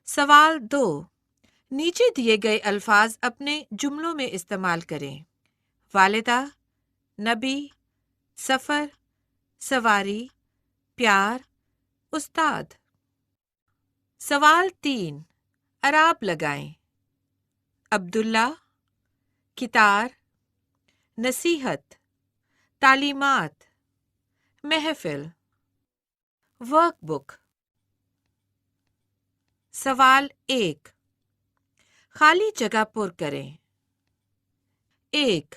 سوال 2، نیچے دیے گئے الفاظ اپنے جملوں میں استعمال کریں۔ والدہ، نبی، سفر، سواری، پیار، استاد۔ سوال 3، اعراب لگائیں۔ عبداللہ، کتار، نصیحت، تعلیمات، محفل، ورک بک۔ سوال 1، خالی جگہ پر کریں۔ 1،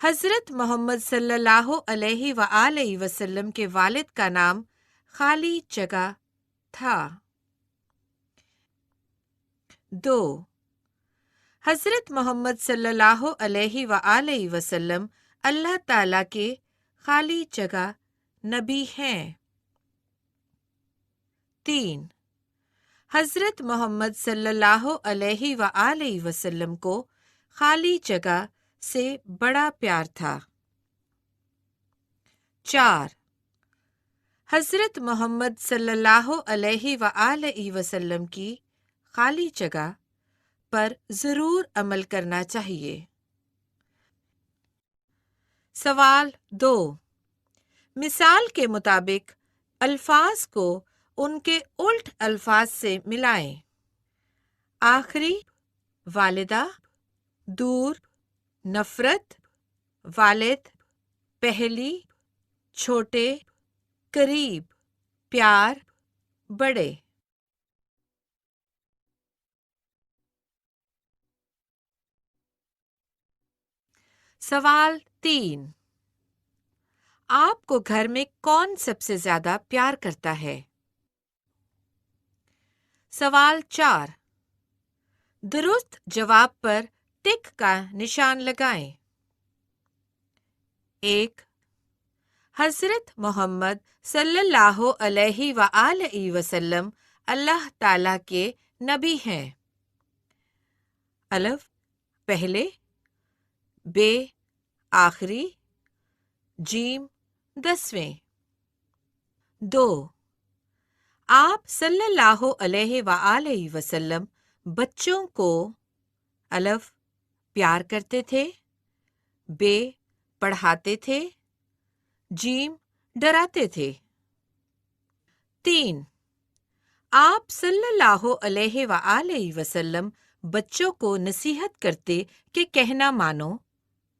حضرت محمد صلی اللہ علیہ وآلہ وسلم کے والد کا نام خالی جگہ تھا۔ 2، حضرت محمد صلی اللہ علیہ وآلہ وسلم اللہ تعالیٰ کے خالی جگہ نبی ہیں۔ 3، حضرت محمد صلی اللہ علیہ وآلہ وسلم کو خالی جگہ سے بڑا پیار تھا۔ 4، حضرت محمد صلی اللہ علیہ وآلہ وسلم کی خالی جگہ پر ضرور عمل کرنا چاہیے۔ سوال 2، مثال کے مطابق الفاظ کو ان کے الٹ الفاظ سے ملائیں۔ آخری، والدہ، دور، نفرت، والد، پہلی، چھوٹے، قریب، پیار، بڑے۔ سوال 3، آپ کو گھر میں کون سب سے زیادہ پیار کرتا ہے؟ سوال 4، درست جواب پر ٹک کا نشان لگائیں۔ 1، حضرت محمد صلی اللہ علیہ وآلہ وسلم اللہ تعالیٰ کے نبی ہیں۔ الف، پہلے، بے، آخری، جیم، 10ویں۔ 2، آپ صلی اللہ علیہ وآلہ وسلم بچوں کو الف، پیار کرتے تھے، بے، پڑھاتے تھے، جیم، ڈراتے تھے۔ 3، آپ صلی اللہ علیہ وآلہ وسلم بچوں کو نصیحت کرتے کہ کہنا مانو،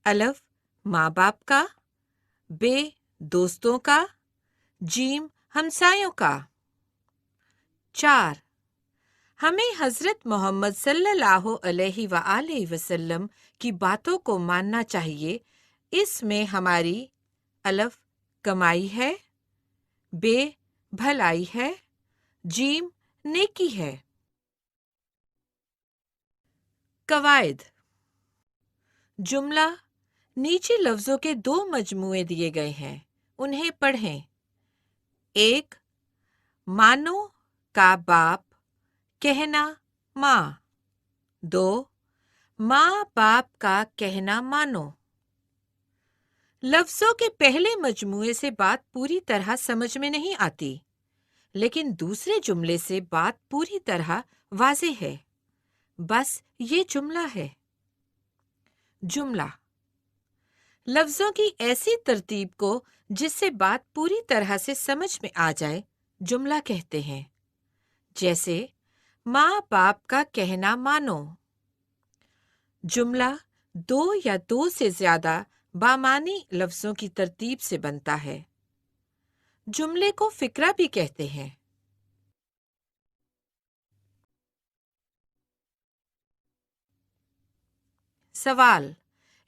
الف، ماں باپ کا، بے، دوستوں کا، جیم، ہمسایوں کا۔ 4، ہمیں حضرت محمد صلی اللہ علیہ وآلہ وسلم کی باتوں کو ماننا چاہیے، اس میں ہماری الف، کمائی ہے، بے، بھلائی ہے، جیم، نیکی ہے۔ قواعد: جملہ، نیچے لفظوں کے 2 مجموعے دیے گئے ہیں، انہیں پڑھیں۔ 1، مانو کا باپ، کہنا ماں۔ 2، ماں باپ کا کہنا مانو۔ لفظوں کے پہلے مجموعے سے بات پوری طرح سمجھ میں نہیں آتی، لیکن دوسرے جملے سے بات پوری طرح واضح ہے۔ بس یہ جملہ ہے۔ جملہ، لفظوں کی ایسی ترتیب کو جس سے بات پوری طرح سے سمجھ میں آ جائے جملہ کہتے ہیں، جیسے ماں باپ کا کہنا مانو۔ جملہ 2 یا 2 سے زیادہ بامعنی لفظوں کی ترتیب سے بنتا ہے۔ جملے کو فقرہ بھی کہتے ہیں۔ سوال،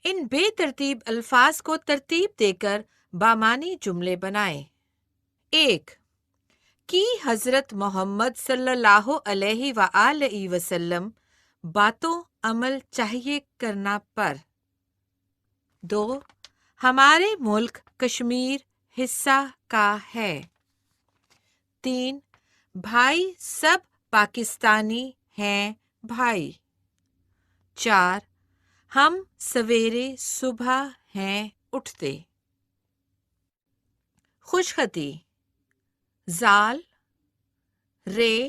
ان بے ترتیب الفاظ کو ترتیب دے کر بامعنی جملے بنائیں۔ 1، کی حضرت محمد صلی اللہ علیہ وآلہ وسلم باتوں عمل چاہیے کرنا پر۔ 2، ہمارے ملک کشمیر حصہ کا ہے۔ 3، بھائی سب پاکستانی ہیں بھائی۔ 4، ہم سویرے صبح ہیں اٹھتے۔ خوشخطی: زال، رے،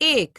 1.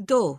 2.